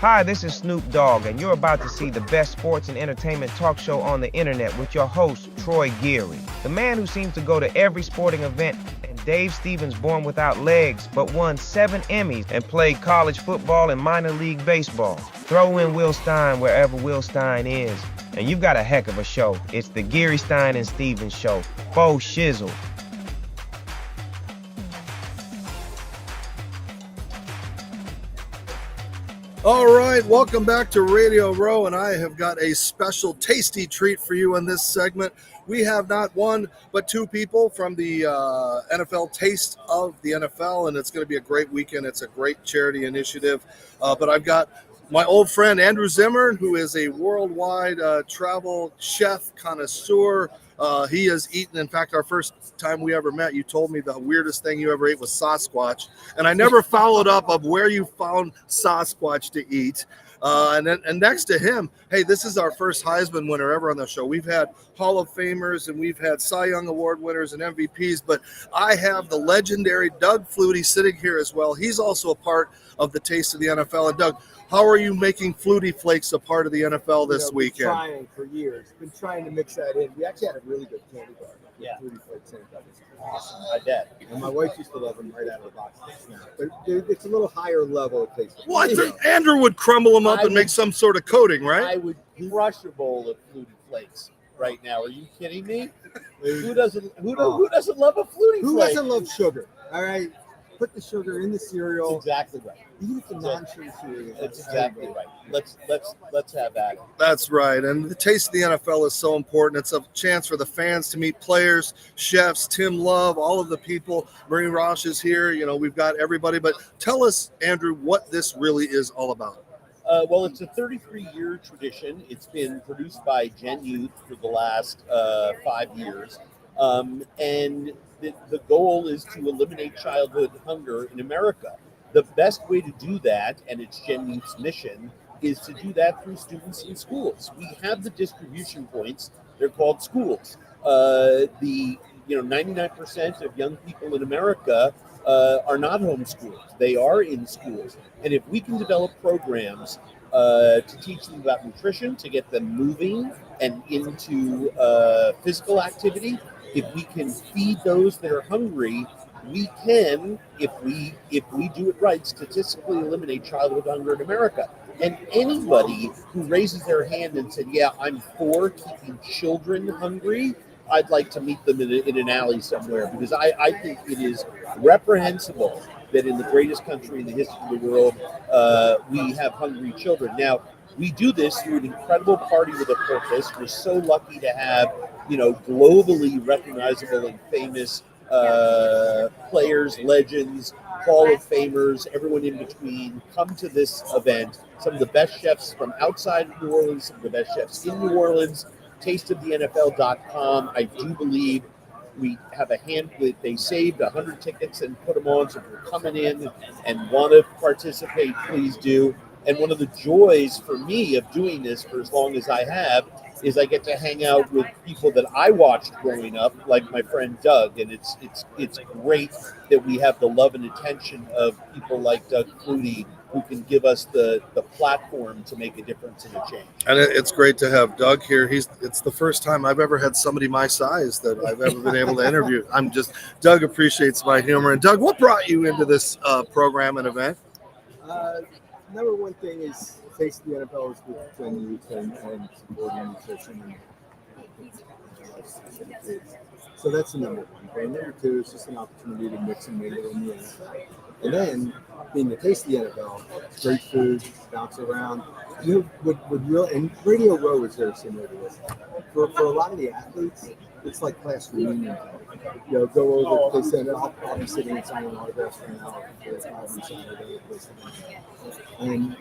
Hi, this is Snoop Dogg, and you're about to see the best sports and entertainment talk show on the internet with your host, Troy Geary. The man who seems to go to every sporting event, and Dave Stevens born without legs, but won 7 Emmys and played college football and minor league baseball. Throw in Will Stein wherever Will Stein is, and you've got a heck of a show. It's the Geary, Stein, and Stevens Show. Faux shizzle. All right, welcome back to Radio Row, and I have got a special tasty treat for you in this segment. We have not one, but 2 people from the NFL Taste of the NFL, and it's going to be a great weekend. It's a great charity initiative, but I've got my old friend Andrew Zimmer, who is a worldwide travel chef connoisseur. He has eaten, in fact, our first time we ever met, you told me the weirdest thing you ever ate was Sasquatch, and I never followed up of where you found Sasquatch to eat. And next to him, hey, this is our first Heisman winner ever on the show. We've had Hall of Famers and we've had Cy Young Award winners and MVPs, but I have the legendary Doug Flutie sitting here as well. He's also a part of the Taste of the NFL. And Doug, how are you making Flutie Flakes a part of the NFL this weekend? Trying for years. Been trying to mix that in. We actually had a really good candy bar. Yeah. Flutie Flakes in it. That was awesome. I bet. And my wife used to love them right out of the box. But it's a little higher level of taste. Well, I think Andrew would crumble them up and make some sort of coating, right? I would crush a bowl of Flutie Flakes right now. Are you kidding me? Who doesn't love a Flutie Who Flake? doesn't love sugar? All right. Put the sugar in the cereal. That's exactly right. Even if the non-sugar cereal. That's exactly right. Let's have at it. That's right. And the Taste of the NFL is so important. It's a chance for the fans to meet players, chefs, Tim Love, all of the people. Marie Rosh is here. You know, we've got everybody. But tell us, Andrew, what this really is all about. Well, it's a 33-year tradition. It's been produced by Gen Youth for the last 5 years. And the goal is to eliminate childhood hunger in America. The best way to do that, and it's Gen Youth's mission, is to do that through students in schools. We have the distribution points. They're called schools. 99% of young people in America are not homeschooled. They are in schools. And if we can develop programs to teach them about nutrition, to get them moving and into physical activity, if we can feed those that are hungry, we can, if we do it right, statistically eliminate childhood hunger in America. And anybody who raises their hand and said, yeah, I'm for keeping children hungry, I'd like to meet them in an alley somewhere, because I think it is reprehensible that in the greatest country in the history of the world, we have hungry children. Now, we do this through an incredible party with a purpose. We're so lucky to have, globally recognizable and famous players, legends, Hall of Famers, everyone in between come to this event. Some of the best chefs from outside of New Orleans, some of the best chefs in New Orleans. tasteofthenfl.com. I do believe we have a hand with, they saved 100 tickets and put them on. So if you're coming in and want to participate, please do. And one of the joys for me of doing this for as long as I have is I get to hang out with people that I watched growing up, like my friend Doug. And it's great that we have the love and attention of people like Doug Flutie, who can give us the platform to make a difference and a change. And it's great to have Doug here. It's the first time I've ever had somebody my size that I've ever been able to interview. Doug appreciates my humor. And Doug, what brought you into this program and event? Number one thing is Taste of the NFL is with Gen Youth and supporting nutrition. So that's the number one. And number two is just an opportunity to mix and mingle in the NFL. And then, being the Taste of the NFL, great food, bounce around. And Radio Row is very similar to this. For a lot of the athletes, it's like class reunion. Go over, they said, I'll be sitting and signing autographs for an hour for 5 on Saturday. And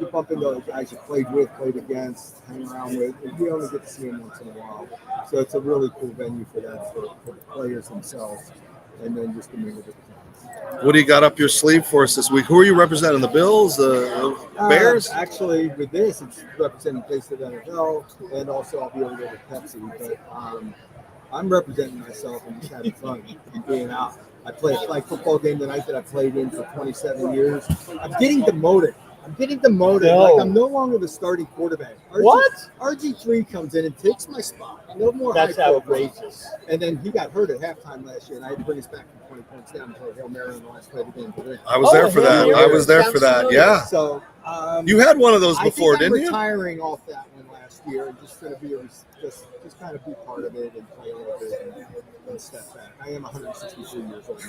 you bump into guys you played with, played against, hang around with, and you only get to see them once in a while. So it's a really cool venue for that, for the players themselves, and then just to mingle with the fans. What do you got up your sleeve for us this week? Who are you representing? The Bills, the Bears? Actually, with this, it's representing Taste of the NFL, and also I'll be over there with Pepsi. But I'm representing myself and just having fun and being out. I played a flag football game tonight that I played in for 27 years. I'm getting demoted I'm getting demoted. No. Like I'm no longer the starting quarterback. What? RG3 comes in and takes my spot. No more. That's high profile. outrageous. And then he got hurt at halftime last year, and I had to bring us back from 20 points down until Hail Mary on the last play of the game to win. I was there for that. Hail I was there Mary. for that. Sounds Yeah. So You had one of those I before, think I'm didn't you? retiring off that one last year and just going to be just kind of be part of it and play a little bit and step back. I am 163 years old.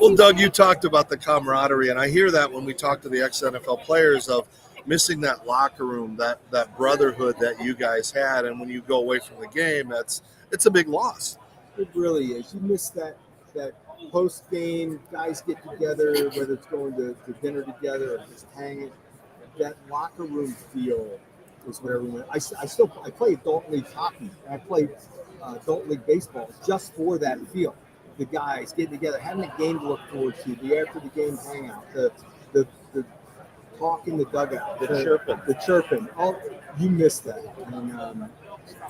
Well, Doug, you talked about the camaraderie, and I hear that when we talk to the ex-NFL players of missing that locker room, that brotherhood that you guys had, and when you go away from the game, it's a big loss. It really is. You miss that post game, guys get together, whether it's going to dinner together or just hanging. That locker room feel is what everyone. I play adult league hockey. I play adult league baseball just for that feel. The guys getting together, having a game to look forward to, the after the game hangout, the talk in the dugout, the chirping. All you miss that, and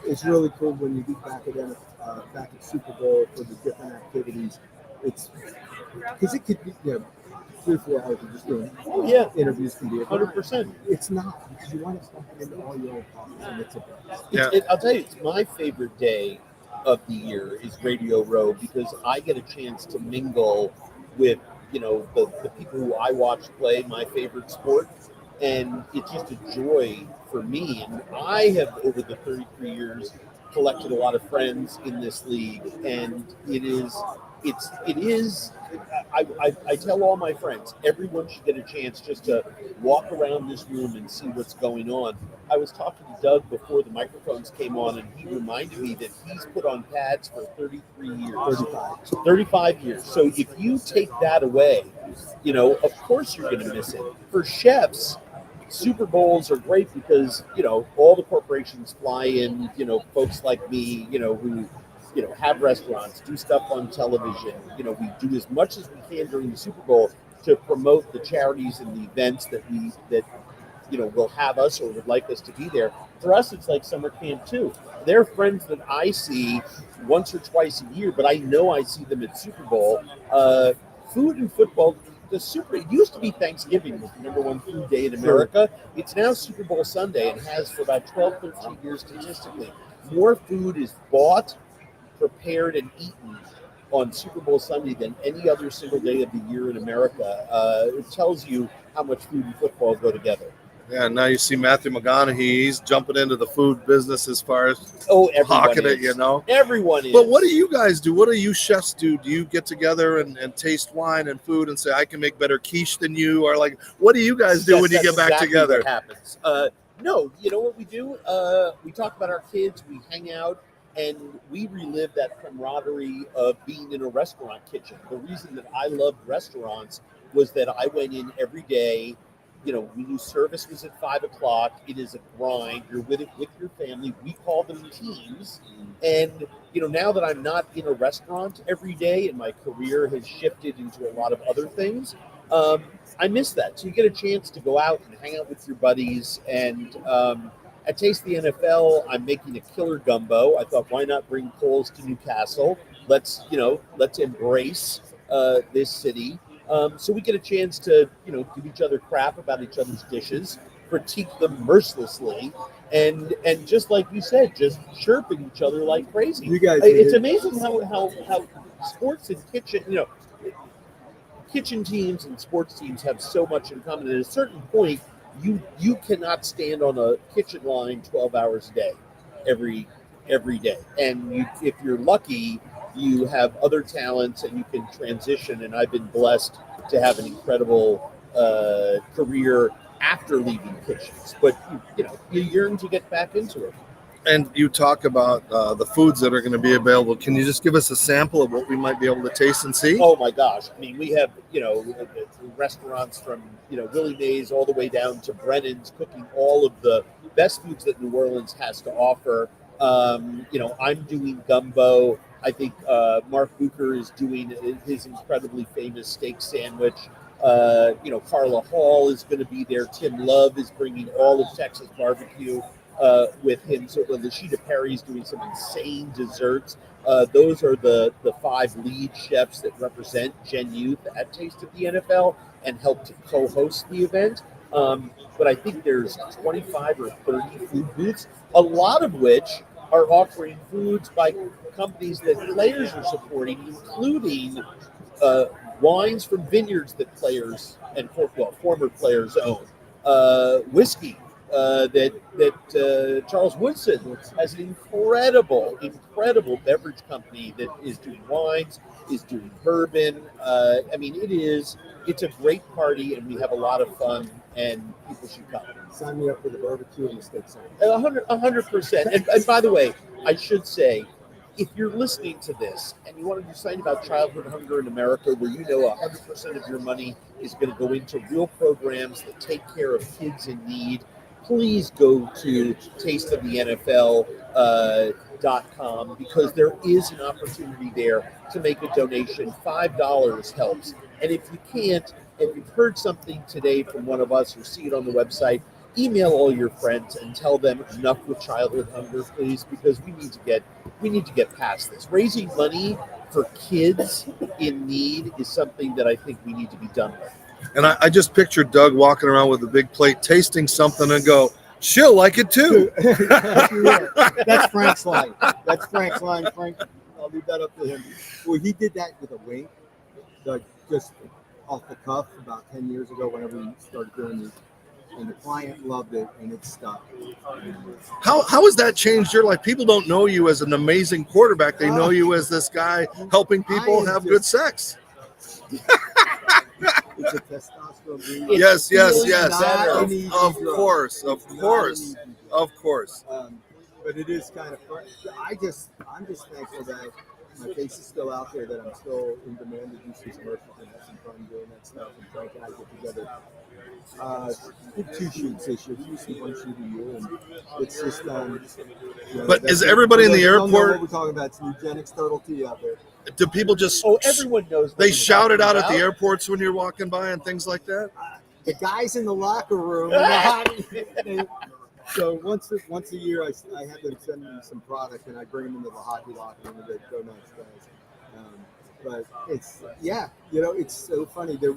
it's really cool when you get back at Super Bowl for the different activities. It's because it could be 3 or 4 hours of just doing interviews can be 100%. It's not because you want to plug it into all your own pockets, and it's a blast. Yeah. I'll tell you, it's my favorite day of the year is Radio Row because I get a chance to mingle with the people who I watch play my favorite sport, and it's just a joy for me. And I have over the 33 years collected a lot of friends in this league, and it is. I tell all my friends, everyone should get a chance just to walk around this room and see what's going on. I was talking to Doug before the microphones came on, and he reminded me that he's put on pads for 33 years. 35 years. So if you take that away, of course you're going to miss it. For chefs, Super Bowls are great because, all the corporations fly in, folks like me, who have restaurants, do stuff on television. We do as much as we can during the Super Bowl to promote the charities and the events that will have us or would like us to be there. For us, it's like summer camp too. They're friends that I see once or twice a year, but I know I see them at Super Bowl. Food and football. It used to be Thanksgiving was the number one food day in America. It's now Super Bowl Sunday and has for about 12, 13 years statistically. More food is bought, prepared, and eaten on Super Bowl Sunday than any other single day of the year in America. It tells you how much food and football go together. Yeah, now you see Matthew McConaughey, he's jumping into the food business as far as hawking it, Everyone is. But what do you guys do? What do you chefs do? Do you get together and taste wine and food and say, I can make better quiche than you? Or what do you guys do when you get back together? What happens. No, you know what we do? We talk about our kids, we hang out, and we relive that camaraderie of being in a restaurant kitchen. The reason that I loved restaurants was that I went in every day. We knew service was at 5 o'clock. It is a grind. You're with your family. We call them teams. And, now that I'm not in a restaurant every day and my career has shifted into a lot of other things, I miss that. So you get a chance to go out and hang out with your buddies. And at Taste the NFL, I'm making a killer gumbo. I thought, why not bring Coles to Newcastle? Let's embrace this city. So we get a chance to, give each other crap about each other's dishes, critique them mercilessly, and just like you said, just chirping each other like crazy. You guys, it's amazing how sports and kitchen teams and sports teams have so much in common. At a certain point, you cannot stand on a kitchen line 12 hours a day, every day, and if you're lucky, you have other talents and you can transition. And I've been blessed to have an incredible career after leaving kitchens. But you yearn to get back into it. And you talk about the foods that are going to be available. Can you just give us a sample of what we might be able to taste and see? Oh my gosh! I mean, we have restaurants from Willie Mays all the way down to Brennan's, cooking all of the best foods that New Orleans has to offer. I'm doing gumbo. I think Mark Bucher is doing his incredibly famous steak sandwich. Carla Hall is going to be there. Tim Love is bringing all of Texas barbecue with him. So Lashida Perry's doing some insane desserts. Those are the 5 lead chefs that represent Gen Youth at Taste of the NFL. and help to co-host the event. But I think there's 25 or 30 food booths, a lot of which are offering foods by companies that players are supporting, including wines from vineyards that players and former players own, whiskey that Charles Woodson has an incredible beverage company that is doing wines, is doing bourbon. I mean, it's a great party, and we have a lot of fun, and people should come. Sign me up for the barbecue and the steak sandwich. 100%. And by the way, I should say, if you're listening to this and you want to do something about childhood hunger in America, where 100% of your money is going to go into real programs that take care of kids in need, please go to tasteofthenfl.com, because there is an opportunity there to make a donation. $5 helps. And if you can't, if you've heard something today from one of us or see it on the website, email all your friends and tell them enough with childhood hunger, please, because we need to get past this. Raising money for kids in need is something that I think we need to be done with. And I just pictured Doug walking around with a big plate, tasting something, and go, she'll like it too. That's Frank's line. Frank, I'll leave that up to him. Well, he did that with a wink, just off the cuff about 10 years ago, whenever we started doing these. And the client loved it, and it stuck. How has that changed your life? People don't know you as an amazing quarterback. They know you as this guy helping people have good sex. It's a testosterone. Yes. Of course. But it is kind of fun. I'm just thankful that my face is still out there, that I'm still in demand to do some commercials and have some fun doing that stuff. And Frank and I get together. Did 2 shoots this year. We used to 1 shoot a year, and it's just. But is everybody in the airport? What we're talking about? It's Eugenics Turtle Tea out there. Do people just? Oh, everyone knows. They shout it out at the airports when you're walking by and things like that. The guys in the locker room. So once a year, I have them send me some product, and I bring them into the hockey locker room, and they go nuts, guys. But it's it's so funny. They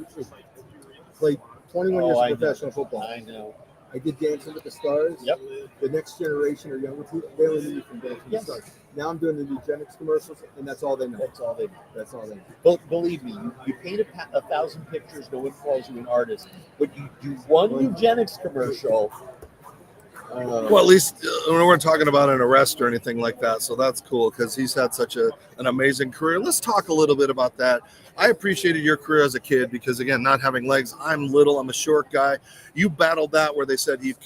played 21 years of professional football. I know. I did Dancing with the Stars. Yep. The next generation or younger people, they only knew from Dancing with the Stars. Now I'm doing the eugenics commercials, and that's all they know. That's all they know. But believe me, you paint 1,000 pictures, no one calls you an artist. But you do one eugenics commercial. Well, at least we weren't talking about an arrest or anything like that, so that's cool because he's had such an amazing career. Let's talk a little bit about that. I appreciated your career as a kid because, again, not having legs, I'm little, I'm a short guy. You battled that where they said he's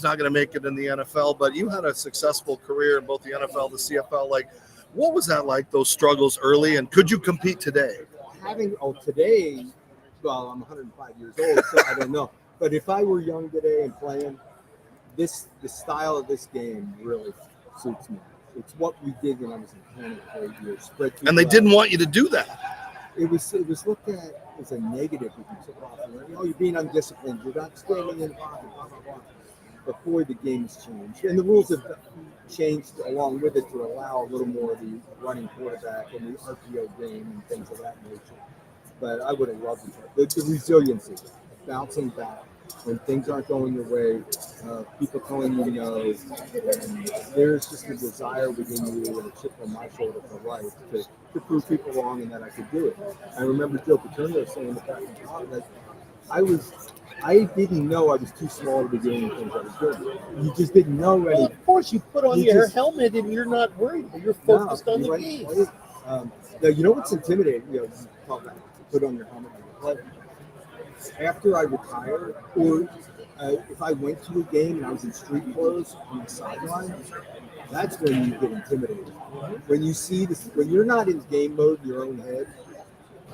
not going to make it in the NFL, but you had a successful career in both the NFL and the CFL. Like, what was that like? Those struggles early, and could you compete today? Today, well, I'm 105 years old, so I don't know. But if I were young today and playing. The style of this game really suits me. It's what we did when I was in Canada for 8 years. And they didn't want you to do that. It was looked at as a negative if you took off. You're being undisciplined. You're not standing in the pocket, blah, blah, blah. But boy, the game's changed. And the rules have changed along with it to allow a little more of the running quarterback and the RPO game and things of that nature. But I would have loved it. The resiliency, bouncing back. When things aren't going your way, people telling you no, and there's just a desire within you and a chip on my shoulder for life to prove people wrong and that I could do it. I remember Joe Paterno saying that I didn't know I was too small to be doing the things I was doing. You just didn't know already. Well, of course, you put on your helmet and you're not worried. You're focused on the game. Now, you know what's intimidating? You talk about put on your helmet and play. After I retired, or if I went to a game and I was in street clothes on the sideline, that's when you get intimidated. When you see this, when you're not in game mode in your own head,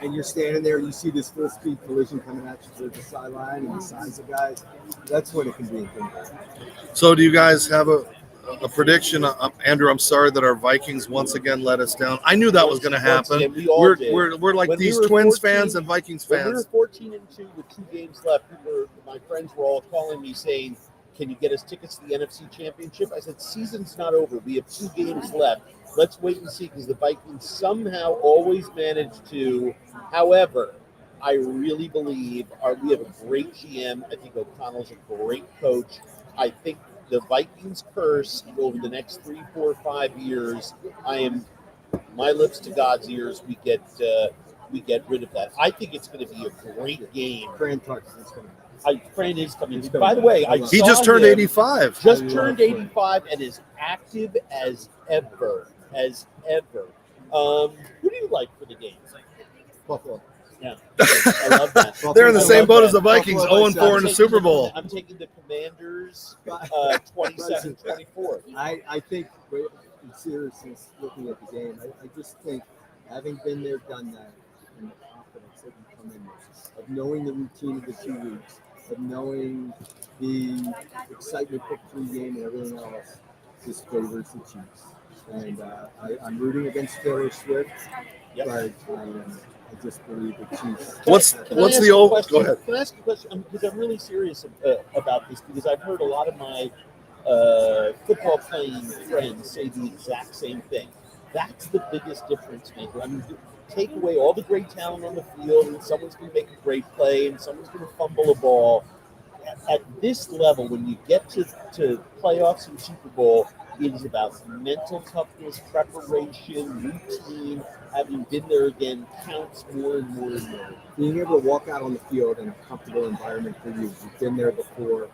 and you're standing there and you see this full speed collision coming at you towards the sideline and the size of guys, that's when it can be intimidating. So, do you guys have a prediction? Andrew, I'm sorry that our Vikings once again let us down. I knew that was going to happen. We're like when these Twins fans and Vikings fans. When we were 14-2 with 2 games left, my friends were all calling me saying, "Can you get us tickets to the NFC Championship?" I said, "Season's not over. We have 2 games left. Let's wait and see," because the Vikings somehow always manage to. However, I really believe we have a great GM. I think O'Connell's a great coach. I think the Vikings curse over the next 3, 4, 5 years, my lips to God's ears, we get rid of that. I think it's going to be a great game. Fran Tarkenton's coming back. Fran is coming. By the way, He just turned 85. Just turned 85 and is active as ever. Who do you like for the game? Buffalo. Yeah, I love that. They're in the same boat as the Buffalo Vikings, White 0-4 in the Super Bowl. I'm taking the Commanders 27-24. I think, in seriousness, looking at the game, I just think, having been there, done that, and the confidence that you come in with, of knowing the routine of the 2 weeks, of knowing the excitement for pre-game and everything else, just favors the Chiefs. And I'm rooting against Taylor Swift, but I just believe the Chiefs. What's the old? Go ahead. Can I ask a question? Because I'm really serious about this, because I've heard a lot of my football playing friends say the exact same thing. That's the biggest difference maker. I mean, take away all the great talent on the field, and someone's going to make a great play, and someone's going to fumble a ball. At this level, when you get to playoffs and Super Bowl, it is about mental toughness, preparation, routine. Having been there again counts more and more and more. Being able to walk out on the field in a comfortable environment for you. You've been there before.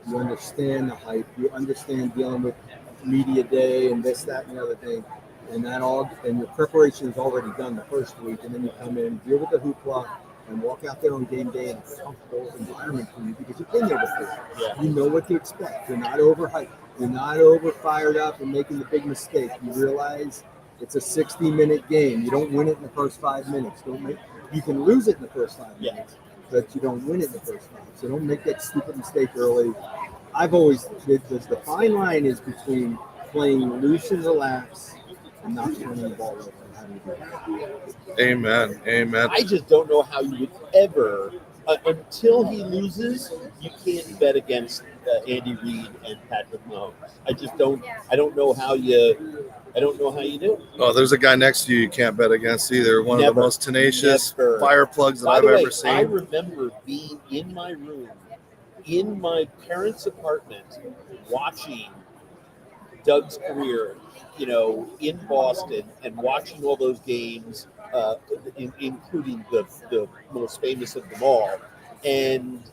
You understand the hype. You understand dealing with media day and this, that, and the other thing. And your preparation is already done the first week. And then you come in, deal with the hoopla, and walk out there on game day in a comfortable environment for you because you've been there before. Yeah. You know what to expect. You're not overhyped. You're not over fired up and making the big mistake. You realize it's a 60-minute game. You don't win it in the first 5 minutes. You can lose it in the first 5 minutes, but you don't win it in the first 5. So don't make that stupid mistake early. I've always the fine line is between playing loose and relax and not turning the ball over and having to do that. Amen. I just don't know how you would ever, until he loses, you can't bet against Andy Reid and Patrick Mahomes. I don't know how you do it. Oh, there's a guy next to you can't bet against either. One of the most tenacious fire plugs that I've ever seen. I remember being in my room, in my parents' apartment, watching Doug's career, in Boston, and watching all those games, including the most famous of them all, and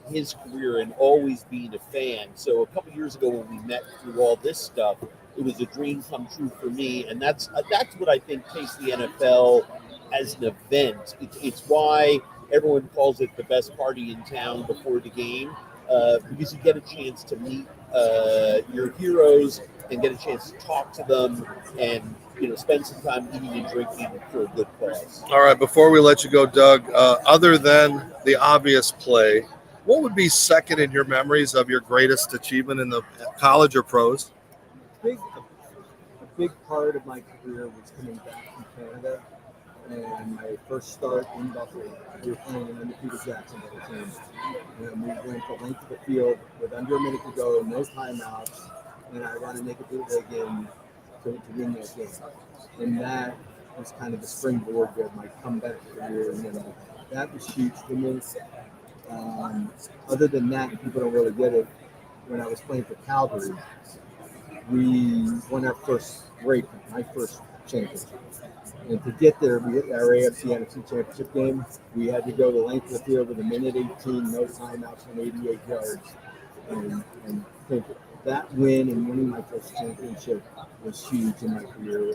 his career, and always being a fan. So a couple years ago when we met through all this stuff, it was a dream come true for me, and that's what I think takes the NFL as an event. It's why everyone calls it the best party in town before the game, because you get a chance to meet your heroes and get a chance to talk to them and spend some time eating and drinking for a good cause. All right, before we let you go, Doug, other than the obvious play, what would be second in your memories of your greatest achievement in the college or pros? A big part of my career was coming back from Canada, and my first start in Buffalo. We were playing an undefeated Jacksonville team, and we went the length of the field with under a minute to go, no timeouts, and I ran a naked bootleg in to win that game. And that was kind of the springboard of my comeback career, and that was huge for me. Other than that, people don't really get it. When I was playing for Calgary, we won our my first championship. And to get there, we hit our AFC NFC championship game. We had to go the length of the field with a minute 18, no timeouts, and 88 yards. And think that win and winning my first championship was huge in my career.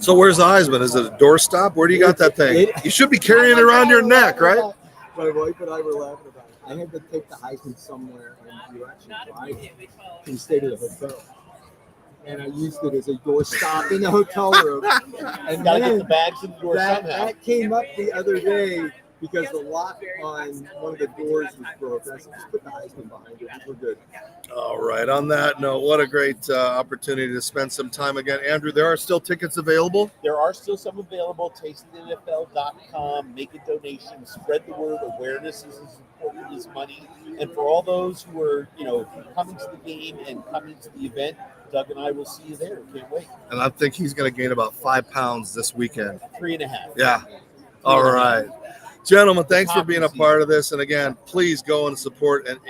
So where's the Heisman? Is it a doorstop? Where do you got that thing? You should be carrying it around your neck, right? My wife and I were laughing about it. I had to take the Heisman somewhere, and we were actually driving to the state of the hotel. And I used it as a doorstop in the hotel room. And Gotta get the bags in the door somehow. That came up the other day because the lock on one of the doors was broken. I said, just put the Heisman behind it. We're good. All right. On that note, what a great opportunity to spend some time again. Andrew, there are still tickets available? There are still some available. TasteOfTheNFL.com. Make a donation. Spread the word. Awareness is as important as money. And for all those who are, coming to the game and coming to the event, Doug and I will see you there. Can't wait. And I think he's going to gain about 5 pounds this weekend. 3.5. Yeah. All right. Gentlemen, thanks for being a part of this. And again, please go and support. And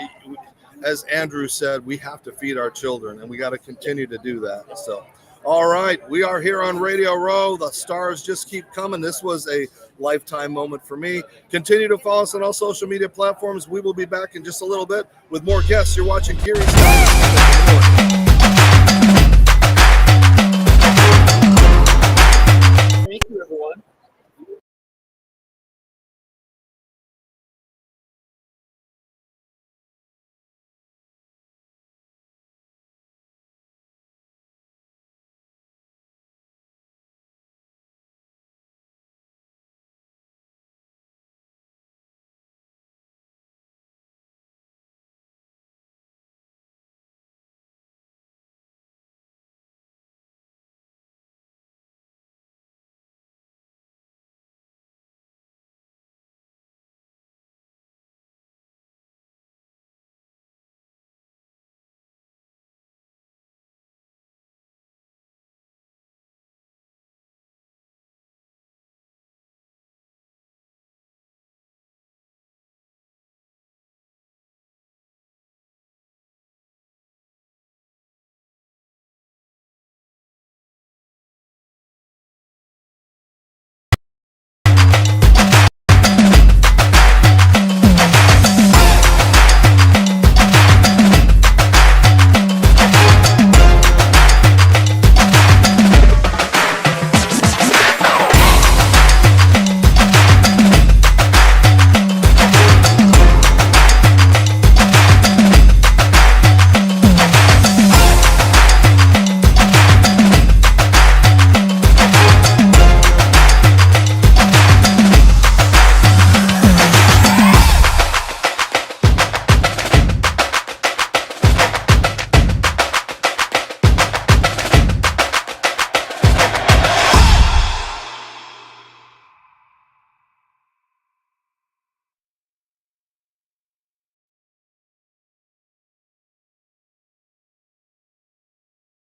as Andrew said, we have to feed our children, and we got to continue to do that. So, all right, we are here on Radio Row. The stars just keep coming. This was a lifetime moment for me. Continue to follow us on all social media platforms. We will be back in just a little bit with more guests. You're watching Geary Style.